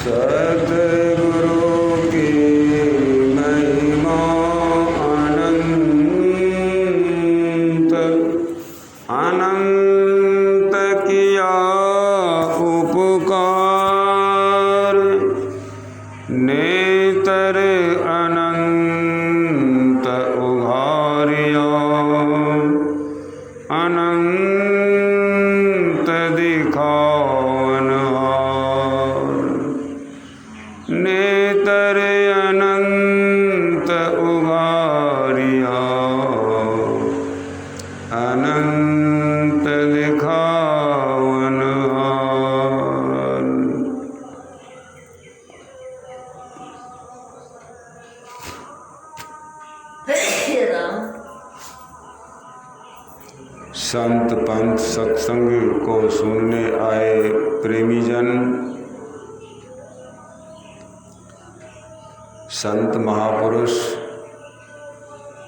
सद्गुरु की महिमा अनंत अनंत किया उपकार, नेतर अनंत उघारिया, अनंत दिखावनहार, नेतर अनंत उघारिया, अनंत दिखावनहार। संत पंथ सत्संग को सुनने आए प्रेमी जन, संत महापुरुष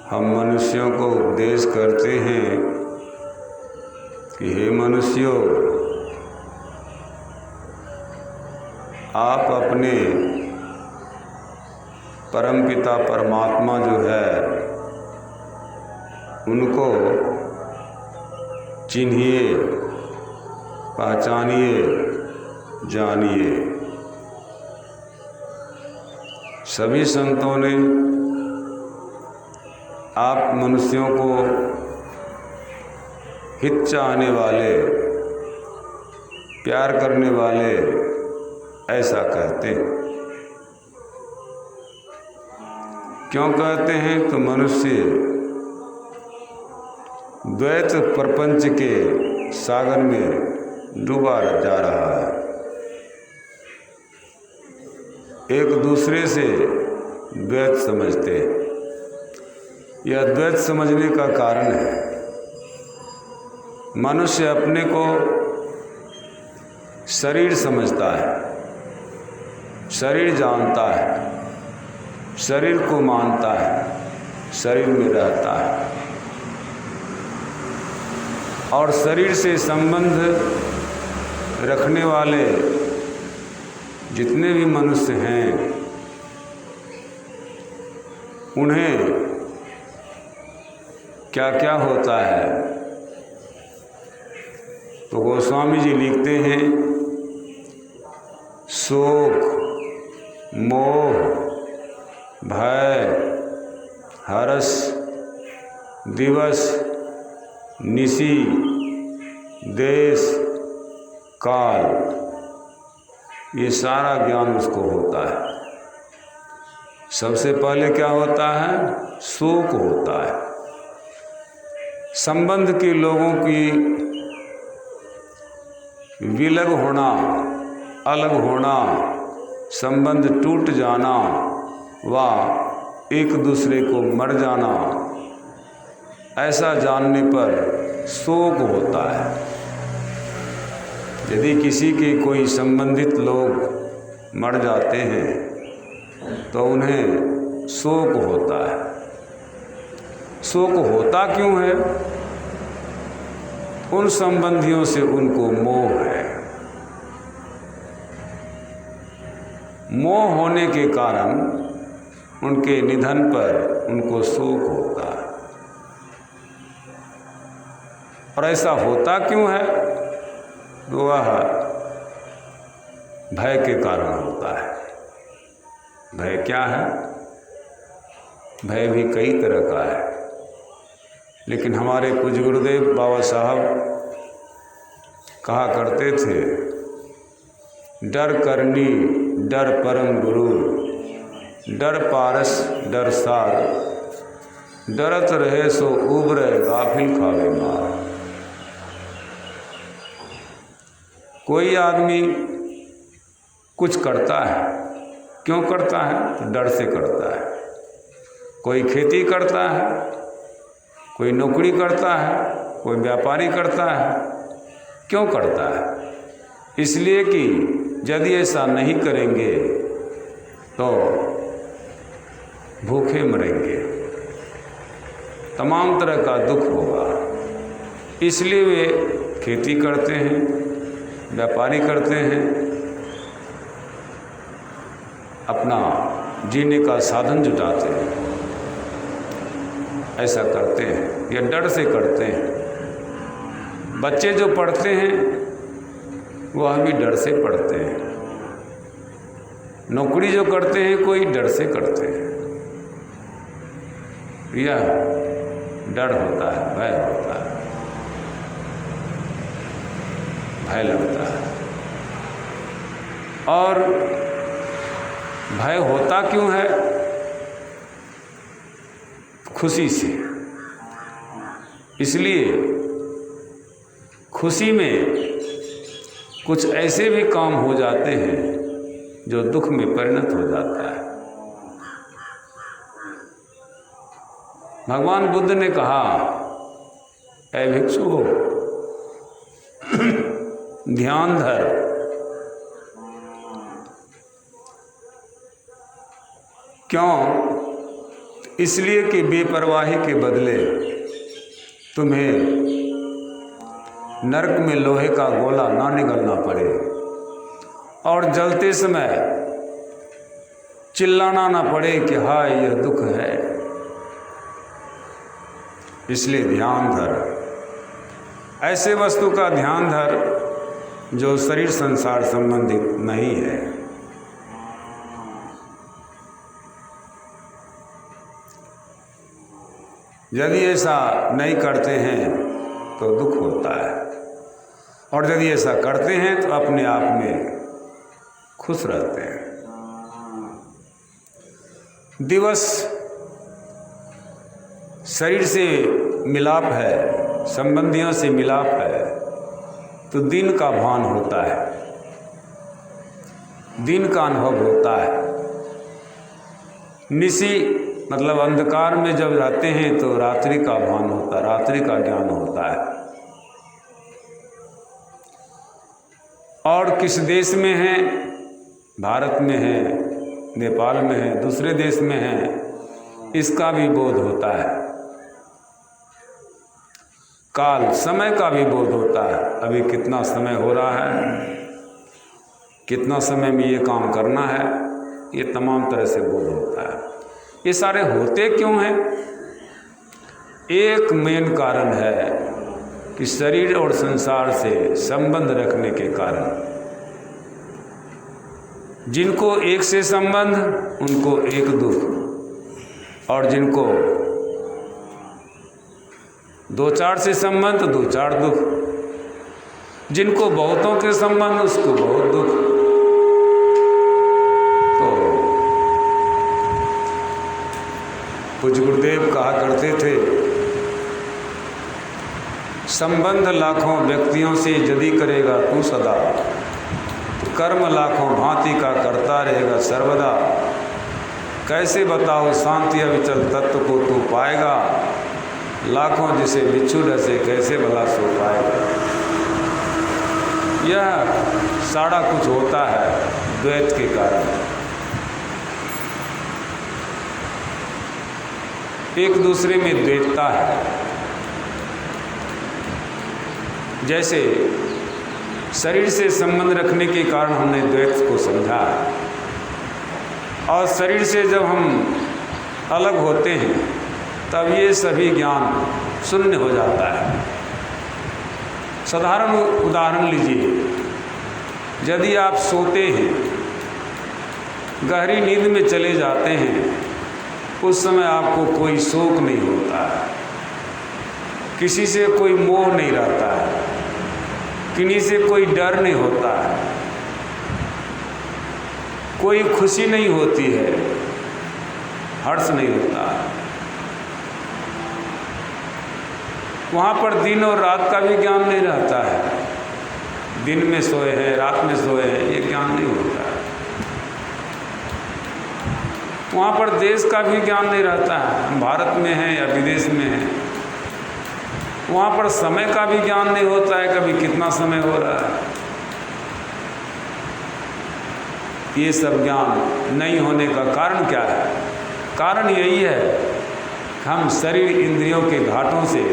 हम मनुष्यों को उपदेश करते हैं कि हे मनुष्यों, आप अपने परमपिता परमात्मा जो है उनको चिन्हिए, पहचानिए, जानिए। सभी संतों ने आप मनुष्यों को हित चाहने वाले, प्यार करने वाले ऐसा कहते हैं। क्यों कहते हैं? तो मनुष्य द्वैत प्रपंच के सागर में डूबा जा रहा है। एक दूसरे से द्वैत समझते हैं। यह द्वैत समझने का कारण है मनुष्य अपने को शरीर समझता है, शरीर जानता है, शरीर को मानता है, शरीर में रहता है और शरीर से संबंध रखने वाले जितने भी मनुष्य हैं उन्हें क्या क्या होता है। तो गोस्वामी जी लिखते हैं, शोक, मोह, भय, हर्ष, दिवस, निशी, देश, काल, ये सारा ज्ञान उसको होता है। सबसे पहले क्या होता है? शोक होता है। संबंध के लोगों की विलग होना, अलग होना, संबंध टूट जाना व एक दूसरे को मर जाना, ऐसा जानने पर शोक होता है। यदि किसी के कोई संबंधित लोग मर जाते हैं तो उन्हें शोक होता है। शोक होता क्यों है? उन संबंधियों से उनको मोह है। मोह होने के कारण उनके निधन पर उनको शोक होता है। और ऐसा होता क्यों है? तो वह भय के कारण होता है। भय क्या है? भय भी कई तरह का है, लेकिन हमारे पूज्य गुरुदेव बाबा साहब कहा करते थे, डर करनी डर परम गुरु, डर पारस डर सार, डरत रहे सो उबरे गाफिल खावे मार। कोई आदमी कुछ करता है, क्यों करता है? तो डर से करता है। कोई खेती करता है, कोई नौकरी करता है, कोई व्यापारी करता है, क्यों करता है? इसलिए कि यदि ऐसा नहीं करेंगे तो भूखे मरेंगे, तमाम तरह का दुख होगा। इसलिए वे खेती करते हैं, व्यापारी करते हैं। अपना जीने का साधन जुटाते हैं, ऐसा करते हैं या डर से करते हैं। बच्चे जो पढ़ते हैं वह भी डर से पढ़ते हैं, नौकरी जो करते हैं कोई डर से करते हैं। यह डर होता है, भय होता है, भय लगता है। और भय होता क्यों है? खुशी से। इसलिए खुशी में कुछ ऐसे भी काम हो जाते हैं जो दुख में परिणत हो जाता है। भगवान बुद्ध ने कहा, ऐ भिक्षु ध्यान धर। क्यों? इसलिए कि बेपरवाही के बदले तुम्हें नरक में लोहे का गोला ना निगलना पड़े और जलते समय चिल्लाना ना पड़े कि हाय यह दुख है। इसलिए ध्यान धर। ऐसे वस्तु का ध्यान धर जो शरीर संसार संबंधित नहीं है। यदि ऐसा नहीं करते हैं तो दुख होता है, और यदि ऐसा करते हैं तो अपने आप में खुश रहते हैं। दिवस शरीर से मिलाप है, संबंधियों से मिलाप है, तो दिन का भान होता है, दिन का अनुभव होता है। निशी मतलब अंधकार में जब जाते हैं तो रात्रि का भान होता है, रात्रि का ज्ञान होता है। और किस देश में हैं? भारत में हैं, नेपाल में हैं, दूसरे देश में हैं, इसका भी बोध होता है। काल समय का भी बोध होता है, अभी कितना समय हो रहा है, कितना समय में ये काम करना है, ये तमाम तरह से बोध होता है। ये सारे होते क्यों हैं? एक मेन कारण है कि शरीर और संसार से संबंध रखने के कारण। जिनको एक से संबंध उनको एक दुख, और जिनको दो चार से संबंध दो चार दुख, जिनको बहुतों के संबंध उसको बहुत दुख। पूज्य गुरुदेव कहा करते थे, संबंध लाखों व्यक्तियों से यदि करेगा तू सदा, तो कर्म लाखों भांति का करता रहेगा सर्वदा। कैसे बताओ शांति अविचल तत्व को तू पाएगा, लाखों जिसे बिच्छू डसे कैसे भला सो पाएगा। यह सारा कुछ होता है द्वैत के कारण। एक दूसरे में द्वैतता है। जैसे शरीर से संबंध रखने के कारण हमने द्वैत को समझा, और शरीर से जब हम अलग होते हैं तब ये सभी ज्ञान शून्य हो जाता है। साधारण उदाहरण लीजिए, यदि आप सोते हैं, गहरी नींद में चले जाते हैं, उस समय आपको कोई शोक नहीं होता है, किसी से कोई मोह नहीं रहता है, किन्हीं से कोई डर नहीं होता है, कोई खुशी नहीं होती है, हर्ष नहीं होता है। वहाँ पर दिन और रात का भी ज्ञान नहीं रहता है। दिन में सोए हैं, रात में सोए हैं, ये ज्ञान नहीं होता है। वहाँ पर देश का भी ज्ञान नहीं रहता है, हम भारत में हैं या विदेश में हैं। वहाँ पर समय का भी ज्ञान नहीं होता है, कभी कितना समय हो रहा है। ये सब ज्ञान नहीं होने का कारण क्या है? कारण यही है कि हम शरीर इंद्रियों के घाटों से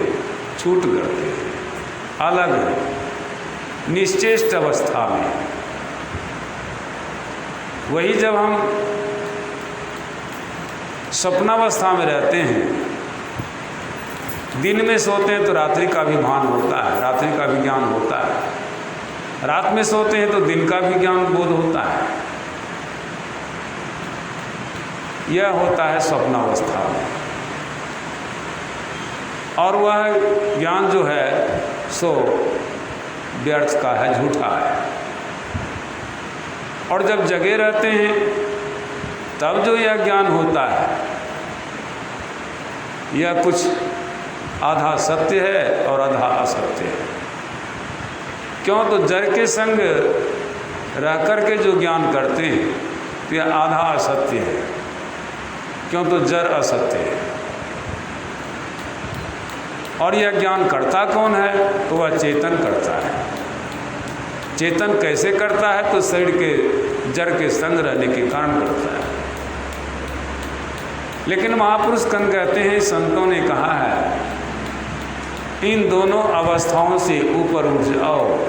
छूट करते हैं, अलग है, निश्चेष्ट अवस्था में। वही जब हम स्वप्नावस्था में रहते हैं, दिन में सोते हैं तो रात्रि का भी भान होता है, रात्रि का भी ज्ञान होता है, रात में सोते हैं तो दिन का भी ज्ञान बोध होता है। यह होता है स्वप्नावस्था में। और वह ज्ञान जो है सो व्यर्थ का है, झूठा है। और जब जगे रहते हैं तब जो यह ज्ञान होता है यह कुछ आधा सत्य है और आधा असत्य है। क्यों? तो जड़ के संग रह कर के जो ज्ञान करते हैं तो यह आधा असत्य है। क्यों? तो जड़ असत्य है। और यह ज्ञान करता कौन है? तो वह चेतन करता है। चेतन कैसे करता है? तो शरीर के जड़ के संग रहने के कारण करता है। लेकिन महापुरुष कन कहते हैं, संतों ने कहा है, इन दोनों अवस्थाओं से ऊपर उठ जाओ,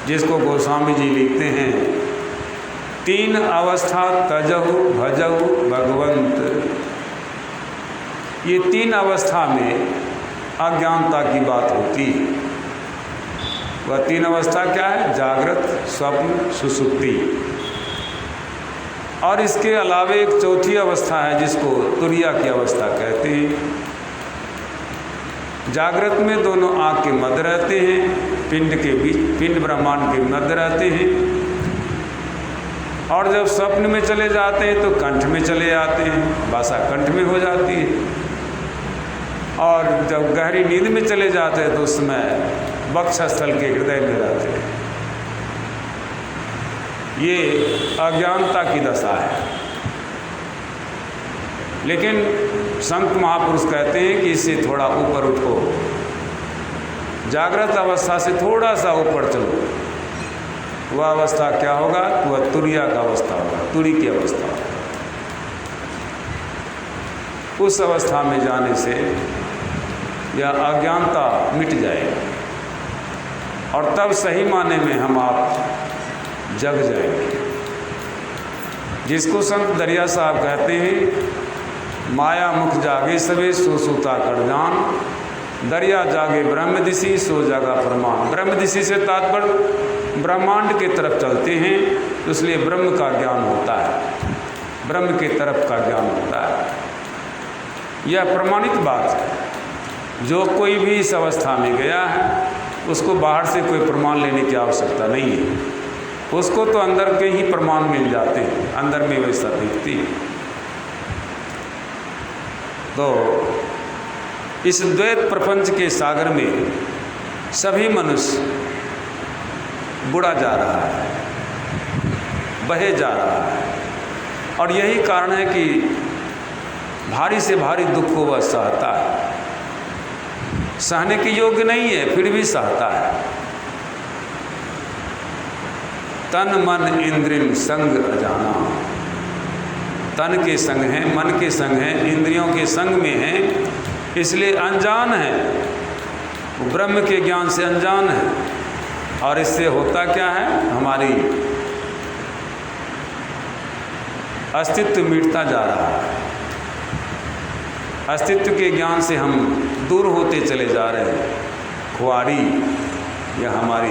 जिसको गोस्वामी जी लिखते हैं, तीन अवस्था तजहु भजहु भगवंत। ये तीन अवस्था में अज्ञानता की बात होती है। वह तीन अवस्था क्या है? जागृत, स्वप्न, सुषुप्ति। और इसके अलावे एक चौथी अवस्था है जिसको तुरिया की अवस्था कहते हैं। जागृत में दोनों आँख के मध्य रहते हैं, पिंड के बीच, पिंड ब्रह्मांड के मध्य रहते हैं। और जब स्वप्न में चले जाते हैं तो कंठ में चले जाते हैं, भाषा कंठ में हो जाती है। और जब गहरी नींद में चले जाते हैं तो उसमें वक्षस्थल के हृदय में रहते हैं। ये अज्ञानता की दशा है। लेकिन संत महापुरुष कहते हैं कि इससे थोड़ा ऊपर उठो, जागृत अवस्था से थोड़ा सा ऊपर चलो। वह अवस्था क्या होगा? वह तुरिया का अवस्था होगा, तुरी की अवस्था होगा। उस अवस्था में जाने से यह अज्ञानता मिट जाएगी और तब सही माने में हम आप जग जाएंगे। जिसको संत दरिया साहब कहते हैं, माया मुख जागे सबे सो सूता कर जान, दरिया जागे ब्रह्म दिशि सो जगा प्रमाण। ब्रह्म दिशि से तात्पर्य ब्रह्मांड के तरफ चलते हैं, तो इसलिए ब्रह्म का ज्ञान होता है, ब्रह्म के तरफ का ज्ञान होता है। यह प्रमाणित बात है। जो कोई भी इस अवस्था में गया है उसको बाहर से कोई प्रमाण लेने की आवश्यकता नहीं है। उसको तो अंदर के ही प्रमाण मिल जाते हैं, अंदर में वैसा दिखती है। तो इस द्वैत प्रपंच के सागर में सभी मनुष्य बुड़ा जा रहा है, बहे जा रहा है। और यही कारण है कि भारी से भारी दुख को वह सहता है। सहने के योग्य नहीं है फिर भी सहता है। तन मन इंद्रिय संग अजाना। तन के संग है, मन के संग है, इंद्रियों के संग में है, इसलिए अनजान है। वो ब्रह्म के ज्ञान से अनजान है। और इससे होता क्या है? हमारी अस्तित्व मिटता जा रहा है। अस्तित्व के ज्ञान से हम दूर होते चले जा रहे हैं, खुआरी या हमारी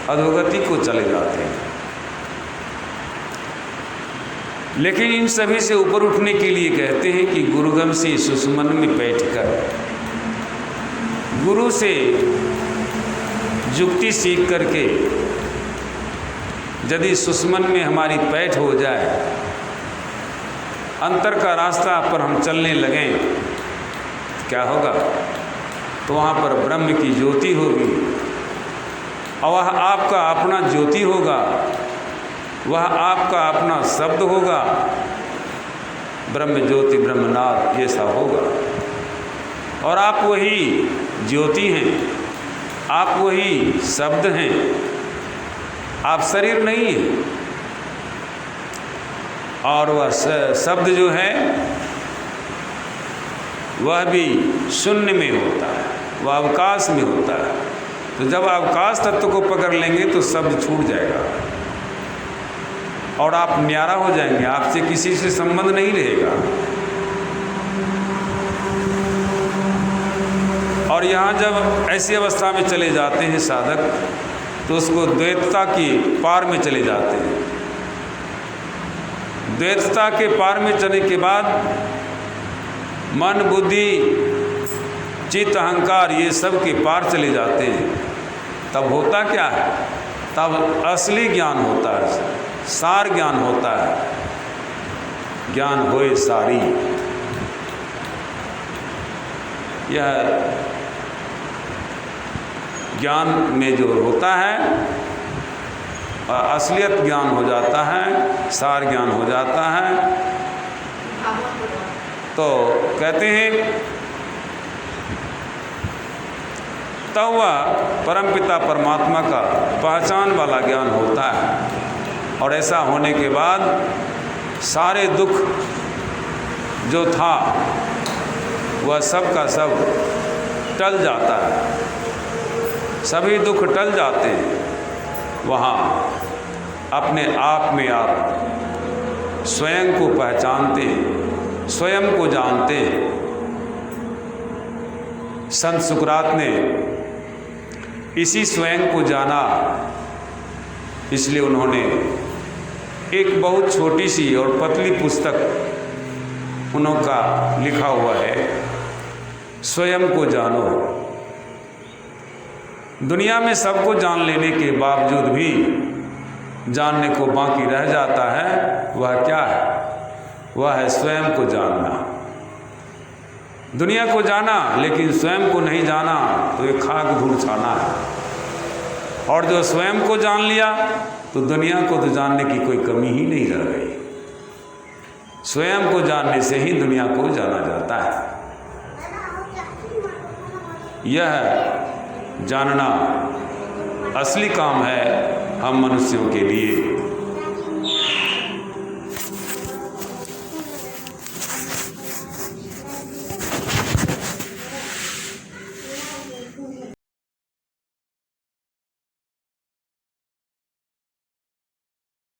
अधोगति को चले जाते हैं। लेकिन इन सभी से ऊपर उठने के लिए कहते हैं कि गुरुगम से सुषुमन में बैठकर गुरु से युक्ति सीख करके यदि सुषुमन में हमारी पैठ हो जाए, अंतर का रास्ता पर हम चलने लगें, क्या होगा? तो वहाँ पर ब्रह्म की ज्योति होगी और वह आपका अपना ज्योति होगा, वह आपका अपना शब्द होगा। ब्रह्म ज्योति ब्रह्मनाद ये सब होगा। और आप वही ज्योति हैं, आप वही शब्द हैं, आप शरीर नहीं हैं। और वह शब्द जो है वह भी शून्य में होता है, वह अवकाश में होता है। तो जब अवकाश तत्व को पकड़ लेंगे तो शब्द छूट जाएगा। और आप न्यारा हो जाएंगे, आपसे किसी से संबंध नहीं रहेगा। और यहाँ जब ऐसी अवस्था में चले जाते हैं साधक, तो उसको द्वैतता की पार में चले जाते हैं। द्वैतता के पार में चलने के बाद मन, बुद्धि, चित्त, अहंकार ये सब के पार चले जाते हैं। तब होता क्या है? तब असली ज्ञान होता है, सार ज्ञान होता है। ज्ञान होए सारी, यह ज्ञान में जो होता है असलियत ज्ञान हो जाता है, सार ज्ञान हो जाता है। तो कहते हैं तब वह परमपिता परमात्मा का पहचान वाला ज्ञान होता है। और ऐसा होने के बाद सारे दुख जो था वह सब का सब टल जाता है, सभी दुख टल जाते हैं। वहाँ अपने आप में आप स्वयं को पहचानते, स्वयं को जानते। संत सुकरात ने इसी स्वयं को जाना, इसलिए उन्होंने एक बहुत छोटी सी और पतली पुस्तक उनका लिखा हुआ है, स्वयं को जानो। दुनिया में सबको जान लेने के बावजूद भी जानने को बाकी रह जाता है, वह क्या है? वह है स्वयं को जानना। दुनिया को जाना लेकिन स्वयं को नहीं जाना तो ये खाक धूल छाना है। और जो स्वयं को जान लिया तो दुनिया को तो जानने की कोई कमी ही नहीं रह गई। स्वयं को जानने से ही दुनिया को जाना जाता है। यह जानना असली काम है हम मनुष्यों के लिए।